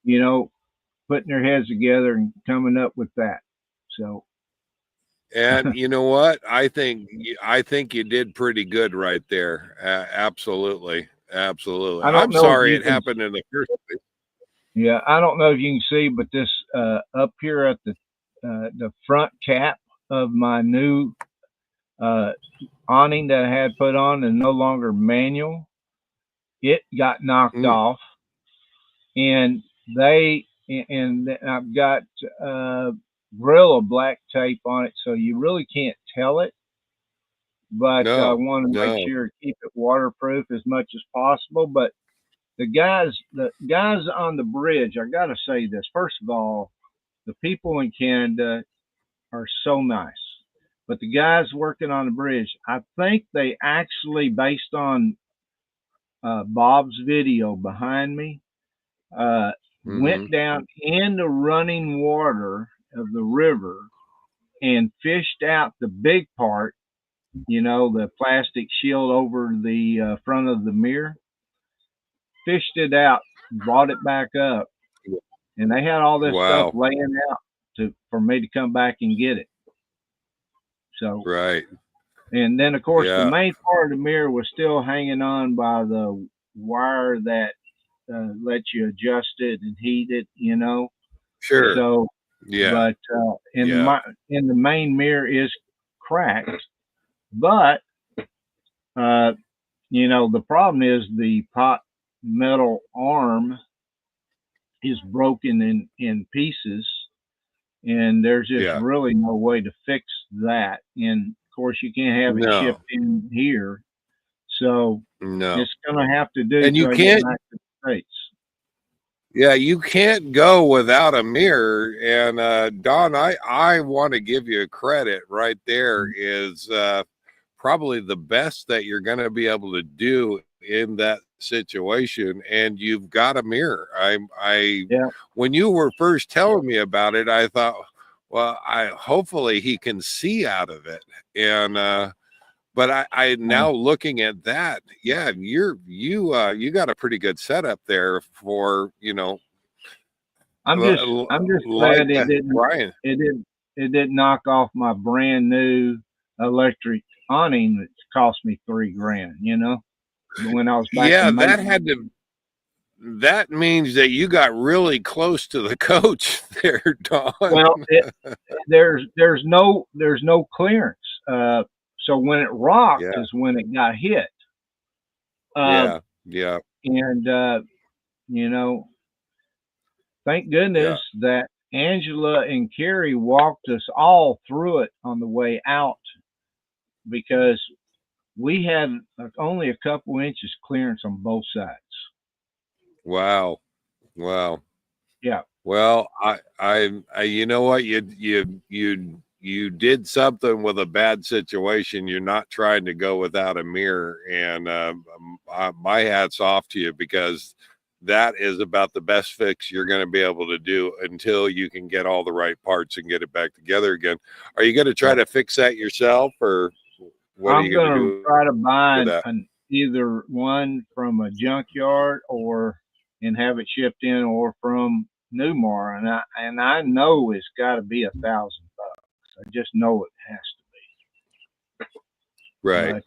Speaker 1: So,
Speaker 6: putting their heads together and coming up with that. So,
Speaker 1: and you know what? I think you did pretty good right there. Absolutely.
Speaker 6: I don't
Speaker 1: I'm
Speaker 6: know if
Speaker 1: sorry
Speaker 6: you
Speaker 1: it
Speaker 6: can,
Speaker 1: happened in the first place.
Speaker 6: yeah, I don't know if you can see, but this up here at the front cap of my new awning that I had put on and no longer manual, it got knocked off, and I've got Gorilla black tape on it, so you really can't tell it. But I want to make sure to keep it waterproof as much as possible. But the guys on the bridge, I got to say this. First of all, the people in Canada are so nice. But the guys working on the bridge, I think they actually, based on Bob's video behind me, went down in the running water of the river and fished out the big part, the plastic shield over the front of the mirror, fished it out, brought it back up, and they had all this stuff laying out for me to come back and get it. So,
Speaker 1: right.
Speaker 6: And then, of course, the main part of the mirror was still hanging on by the wire that lets you adjust it and heat it,
Speaker 1: Sure.
Speaker 6: So,
Speaker 1: yeah.
Speaker 6: But in the main mirror is cracked. But, the problem is the pot metal arm is broken in pieces, and there's just really no way to fix that. And of course, you can't have it shipped in here, so it's gonna have to do.
Speaker 1: And you can't.
Speaker 6: Back to the States.
Speaker 1: Yeah, you can't go without a mirror. And Don, I want to give you credit right there. Is probably the best that you're going to be able to do in that situation, and you've got a mirror. When you were first telling me about it, I thought, well, hopefully he can see out of it. And but I now looking at that, you got a pretty good setup there for
Speaker 6: I'm just glad it didn't,
Speaker 1: Brian.
Speaker 6: It didn't knock off my brand new electric awning that cost me $3,000, when I was back in Macon.
Speaker 1: That means that you got really close to the coach there, Don.
Speaker 6: Well, there's no clearance. So when it rocked is when it got hit.
Speaker 1: Yeah.
Speaker 6: And thank goodness that Angela and Carrie walked us all through it on the way out, because we had only a couple inches clearance on both sides.
Speaker 1: Wow.
Speaker 6: Yeah.
Speaker 1: Well, I you know what, you did something with a bad situation. You're not trying to go without a mirror, and my hat's off to you, because that is about the best fix you're going to be able to do until you can get all the right parts and get it back together again. Are you going to try to fix that yourself, or what are you going to do?
Speaker 6: I'm going to try to buy either one from a junkyard and have it shipped in, or from Newmar, and I know it's got to be $1,000. I just know it has to be.
Speaker 1: Right.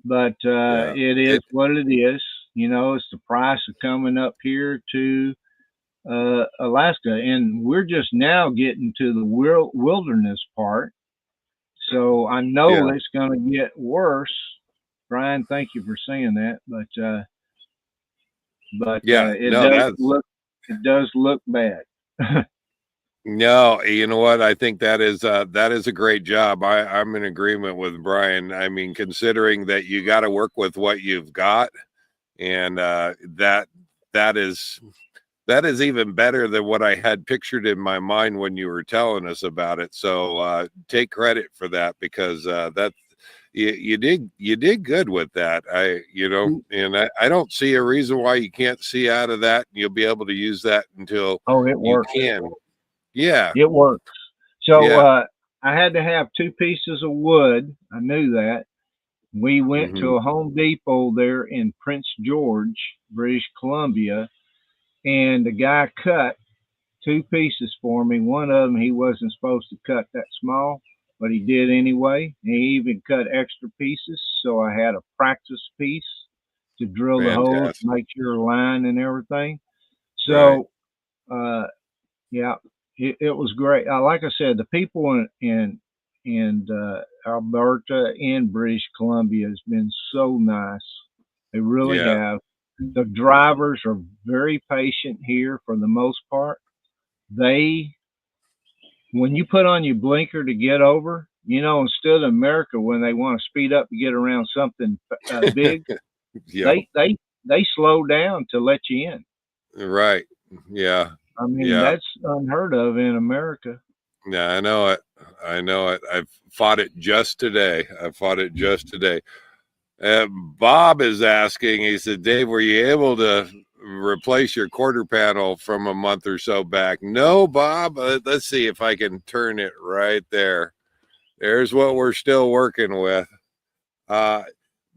Speaker 6: But it is what it is. It's the price of coming up here to Alaska, and we're just now getting to the wilderness part. So I know it's going to get worse. Brian, thank you for saying that. But it does look bad.
Speaker 1: No, you know what? I think that is a great job. I'm in agreement with Brian. I mean, considering that you got to work with what you've got, and that is even better than what I had pictured in my mind when you were telling us about it. So take credit for that, because you did good with that. And I don't see a reason why you can't see out of that. You'll be able to use that until
Speaker 6: Oh, it
Speaker 1: you
Speaker 6: works.
Speaker 1: can. Yeah.
Speaker 6: It works. So
Speaker 1: Yeah.
Speaker 6: I had to have 2 pieces of wood. I knew that. We went to a Home Depot there in Prince George, British Columbia, and the guy cut 2 pieces for me. One of them he wasn't supposed to cut that small, but he did anyway. He even cut extra pieces, so I had a practice piece to drill the holes,
Speaker 1: Fantastic.
Speaker 6: make sure line and everything.
Speaker 1: Right.
Speaker 6: So, yeah, it was great. Like I said, the people in Alberta and British Columbia has been so nice. They really
Speaker 1: Yeah.
Speaker 6: have. The drivers are very patient here for the most part. When you put on your blinker to get over, instead of America when they want to speed up to get around something big,
Speaker 1: Yeah.
Speaker 6: they slow down to let you in.
Speaker 1: Right. Yeah.
Speaker 6: I mean,
Speaker 1: Yeah.
Speaker 6: that's unheard of in America.
Speaker 1: Yeah, I know it. I know it. I've fought it just today. Bob is asking, he said, Dave, were you able to replace your quarter panel from a month or so back? No, Bob. Let's see if I can turn it right there. There's what we're still working with.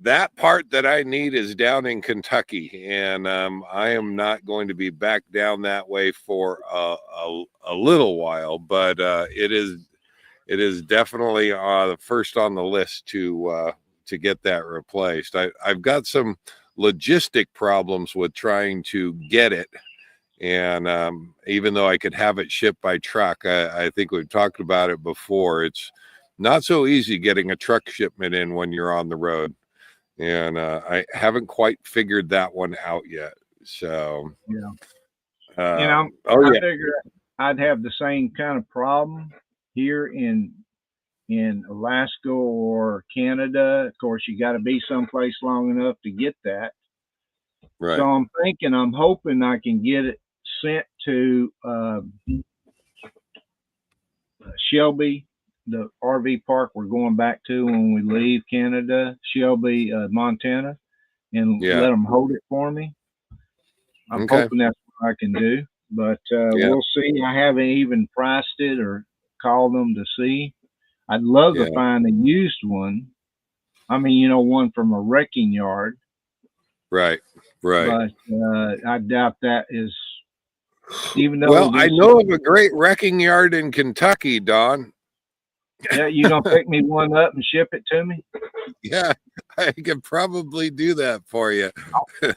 Speaker 1: That part that I need is down in Kentucky, and I am not going to be back down that way for a little while, but it is definitely the first on the list to get that replaced. I've got some logistic problems with trying to get it, and even though I could have it shipped by truck, I think we've talked about it before. It's not so easy getting a truck shipment in when you're on the road. And I haven't quite figured that one out yet. So,
Speaker 6: yeah.
Speaker 1: I
Speaker 6: figured I'd have the same kind of problem here in Alaska or Canada. Of course, you got to be someplace long enough to get that.
Speaker 1: Right.
Speaker 6: So I'm hoping I can get it sent to Shelby, the RV park we're going back to when we leave Canada, Shelby, Montana, and let them hold it for me. I'm hoping that's what I can do, but we'll see. I haven't even priced it or called them to see. I'd love to find a used one. I mean, one from a wrecking yard.
Speaker 1: Right.
Speaker 6: But I doubt that is, even though.
Speaker 1: Well, I know of a great wrecking yard in Kentucky, Don.
Speaker 6: Yeah, you gonna pick me one up and ship it to me?
Speaker 1: Yeah, I could probably do that for you.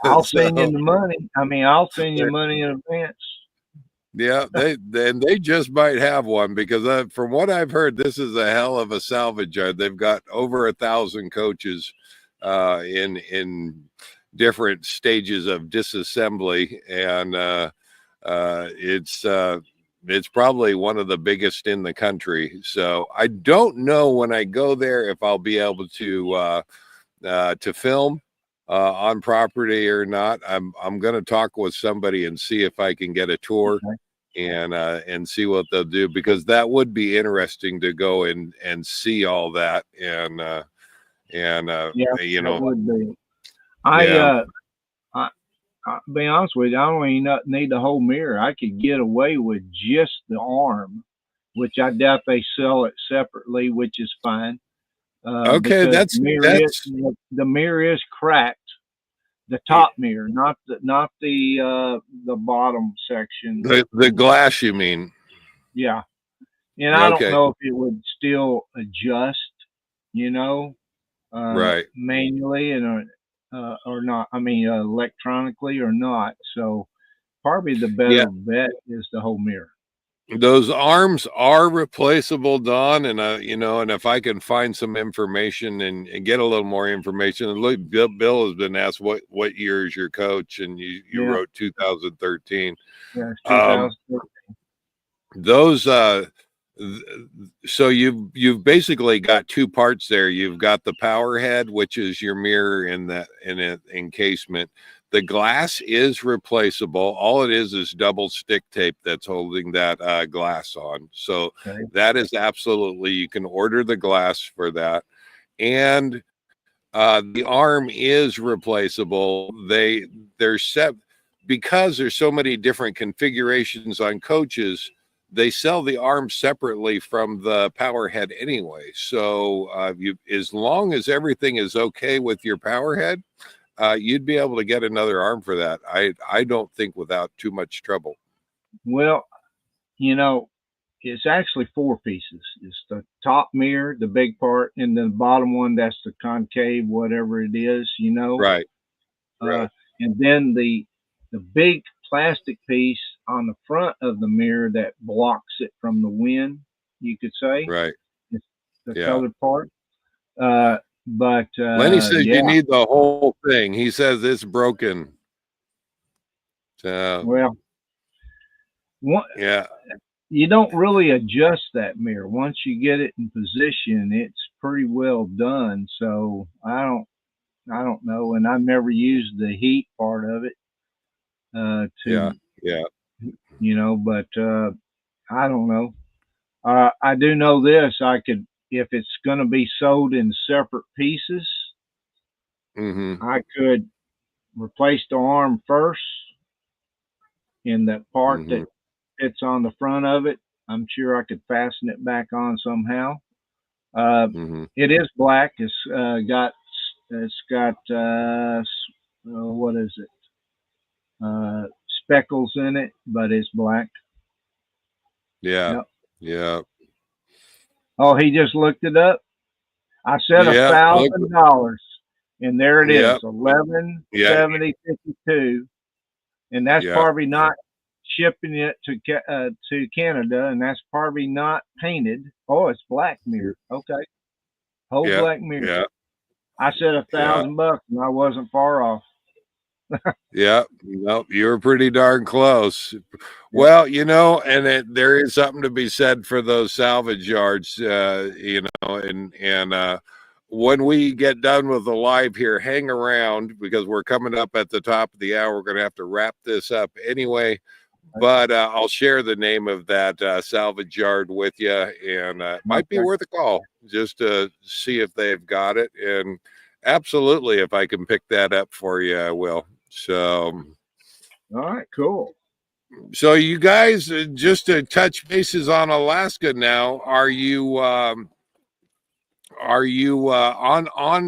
Speaker 6: I'll send you the money. I mean, I'll send you money in advance.
Speaker 1: Yeah, they just might have one, because from what I've heard, this is a hell of a salvage yard. They've got over 1,000 coaches in different stages of disassembly, and it's probably one of the biggest in the country. So I don't know when I go there if I'll be able to film on property or not. I'm going to talk with somebody and see if I can get a tour and see what they'll do, because that would be interesting to go and see all that. And
Speaker 6: It would be. I'll be honest with you, I don't even need the whole mirror. I could get away with just the arm, which I doubt they sell it separately, which is fine.
Speaker 1: Okay,
Speaker 6: the mirror is cracked. The top mirror, not the bottom section.
Speaker 1: The glass, you mean?
Speaker 6: Yeah, and I don't know if it would still adjust, manually and or not. I mean, electronically or not. So probably the better bet is the whole mirror.
Speaker 1: Those arms are replaceable, Don, and and if I can find some information and get a little more information. And look, Bill has been asked what year is your coach, and you wrote 2013.
Speaker 6: Yeah, 2013.
Speaker 1: Those so you've basically got 2 parts there. You've got the power head, which is your mirror in encasement. The glass is replaceable. All it is double stick tape that's holding that glass on. So that is absolutely, you can order the glass for that. and the arm is replaceable. They're set because there's so many different configurations on coaches. They sell the arm separately from the power head anyway. So as long as everything is okay with your power head, you'd be able to get another arm for that. I don't think without too much trouble.
Speaker 6: Well, you know, it's actually 4 pieces. It's the top mirror, the big part, and the bottom one, that's the concave, whatever it is, you know.
Speaker 1: Right. Right.
Speaker 6: And then the big plastic piece on the front of the mirror that blocks it from the wind, you could say.
Speaker 1: Right.
Speaker 6: It's the colored part. But
Speaker 1: Lenny says you need the whole thing. He says it's broken. So
Speaker 6: well,
Speaker 1: yeah.
Speaker 6: You don't really adjust that mirror. Once you get it in position, it's pretty well done. So I don't know, and I've never used the heat part of it.
Speaker 1: Yeah.
Speaker 6: You know, but I don't know. I do know this. I could, if it's going to be sold in separate pieces, I could replace the arm first in that part that fits on the front of it. I'm sure I could fasten it back on somehow. It is black. It's got what is it? Speckles in it, but it's black.
Speaker 1: Yeah. Yeah.
Speaker 6: Oh, he just looked it up. I said $1,000, and there it is, 1170.52, and that's probably not shipping it to Canada, and that's probably not painted. Oh, it's black mirror. Okay, whole black mirror.
Speaker 1: Yeah.
Speaker 6: I said $1,000, and I wasn't far off.
Speaker 1: Yeah, no, you're pretty darn close. Well, you know, and there is something to be said for those salvage yards, you know, and when we get done with the live here, hang around because we're coming up at the top of the hour. We're going to have to wrap this up anyway, but I'll share the name of that salvage yard with you, and it might be worth a call just to see if they've got it. And absolutely, if I can pick that up for you, I will. So,
Speaker 6: all right, cool.
Speaker 1: So you guys, just to touch bases on Alaska now, are you on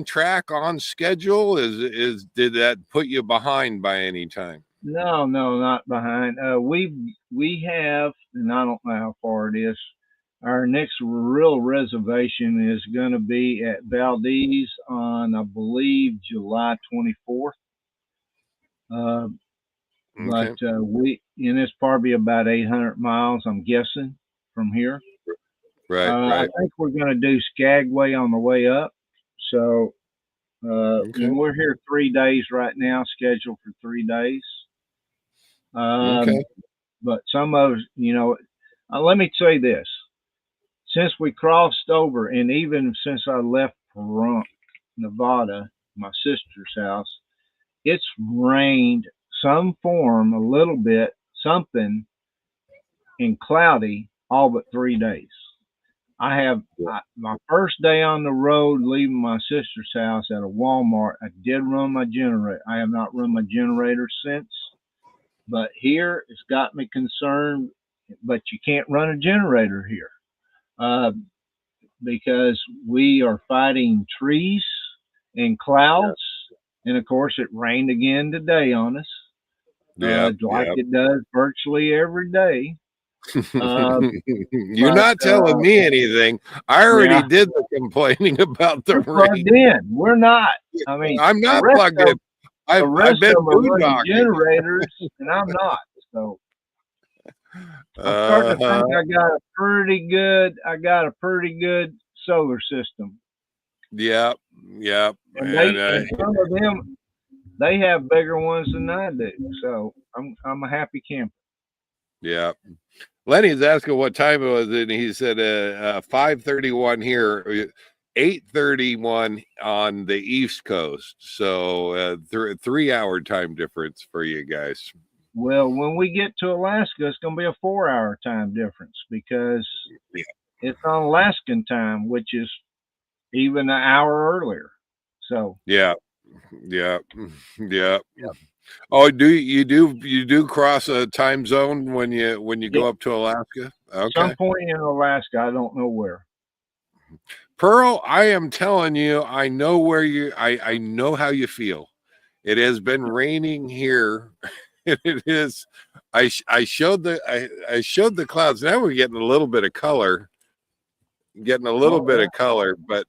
Speaker 1: track, on schedule? Did that put you behind by any time?
Speaker 6: No, not behind. We have, and I don't know how far it is. Our next real reservation is going to be at Valdez on, I believe, July 24th. But it's probably about 800 miles, I'm guessing, from here.
Speaker 1: Right.
Speaker 6: I think we're going to do Skagway on the way up. So and we're here 3 days right now, scheduled for 3 days. But some of us, you know, let me say this. Since we crossed over, and even since I left Pahrump, Nevada, my sister's house, it's rained some form, a little bit, something, and cloudy all but 3 days. I have my first day on the road leaving my sister's house at a Walmart. I did run my generator. I have not run my generator since, but here it's got me concerned. But you can't run a generator here because we are fighting trees and clouds. And of course, it rained again today on us. It does virtually every day.
Speaker 1: You're not telling me anything. I already did the complaining about the rain.
Speaker 6: We're not. I mean,
Speaker 1: I'm not plugged in. I've been boondocking
Speaker 6: generators, and I'm not. So I'm starting to think I got a pretty good solar system.
Speaker 1: Yep.
Speaker 6: And some of them, they have bigger ones than I do. So I'm a happy camper.
Speaker 1: Yeah. Lenny's asking what time it was, and he said 5:31 here, 8:31 on the East Coast. So 3-hour time difference for you guys.
Speaker 6: Well, when we get to Alaska, it's going to be a 4-hour time difference because it's on Alaskan time, which is even an hour earlier. So
Speaker 1: yeah. Oh, you do cross a time zone when you go up to Alaska? Okay.
Speaker 6: Some point in Alaska, I don't know where.
Speaker 1: Pearl, I am telling you, I know where I know how you feel. It has been raining here. It is. I showed the clouds. Now we're getting a little bit of color. But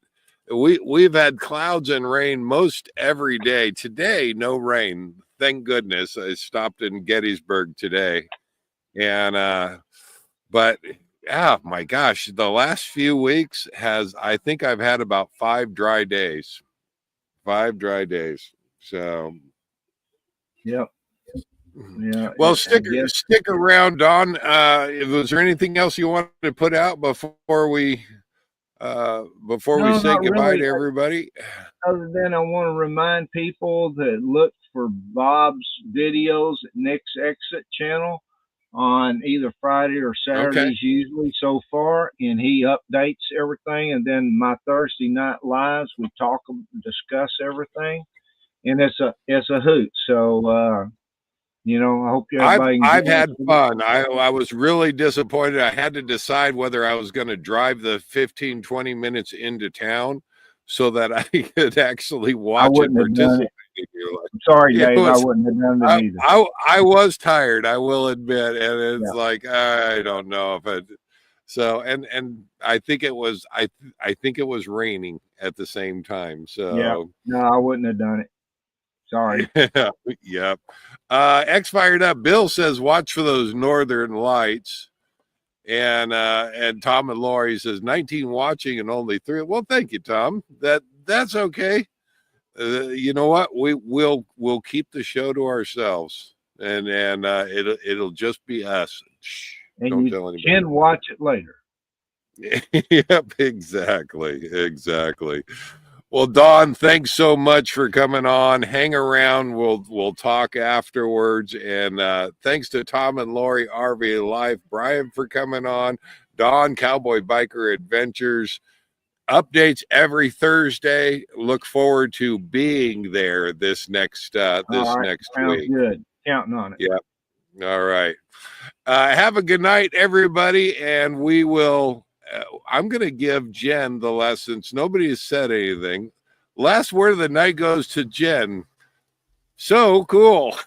Speaker 1: we've had clouds and rain most every day. Today, no rain. Thank goodness. I stopped in Gettysburg today. And but yeah, my gosh, the last few weeks I think I've had about 5 dry days. 5 dry days. So
Speaker 6: Yep. Yeah.
Speaker 1: well, stick around, Don. Was there anything else you wanted to put out before we say goodbye to everybody?
Speaker 6: Other than I want to remind people that look for Bob's videos at Nick's Exit channel on either Friday or Saturdays usually so far, and he updates everything. And then my Thursday night lives, we discuss everything, and it's a hoot. So I hope everybody.
Speaker 1: I've had fun. I was really disappointed. I had to decide whether I was going to drive the 15-20 minutes into town so that I could actually watch and participate.
Speaker 6: I'm sorry, Dave. I wouldn't have done it either.
Speaker 1: I was tired, I will admit, and it's like I don't know if it. So and I think it was I think it was raining at the same time. So
Speaker 6: yeah, no, I wouldn't have done it. Sorry.
Speaker 1: Yep. X Fired Up. Bill says, watch for those northern lights. And Tom and Lori says 19 watching and only 3. Well, thank you, Tom. That's okay. You know what? We'll keep the show to ourselves, and it'll just be us. Shh,
Speaker 6: and
Speaker 1: don't
Speaker 6: you
Speaker 1: tell anybody.
Speaker 6: Can watch it later.
Speaker 1: Yep, exactly. Well, Don, thanks so much for coming on. Hang around. We'll talk afterwards. And thanks to Tom and Lori, RV Life, Brian for coming on. Don, Cowboy Biker Adventures. Updates every Thursday. Look forward to being there this next next week.
Speaker 6: Good. Counting on it.
Speaker 1: Yeah. All right. Have a good night, everybody, and we will. I'm going to give Jen the last, since nobody has said anything. Last word of the night goes to Jen. So cool.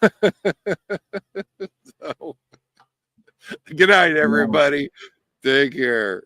Speaker 1: So, good night, everybody. Take care.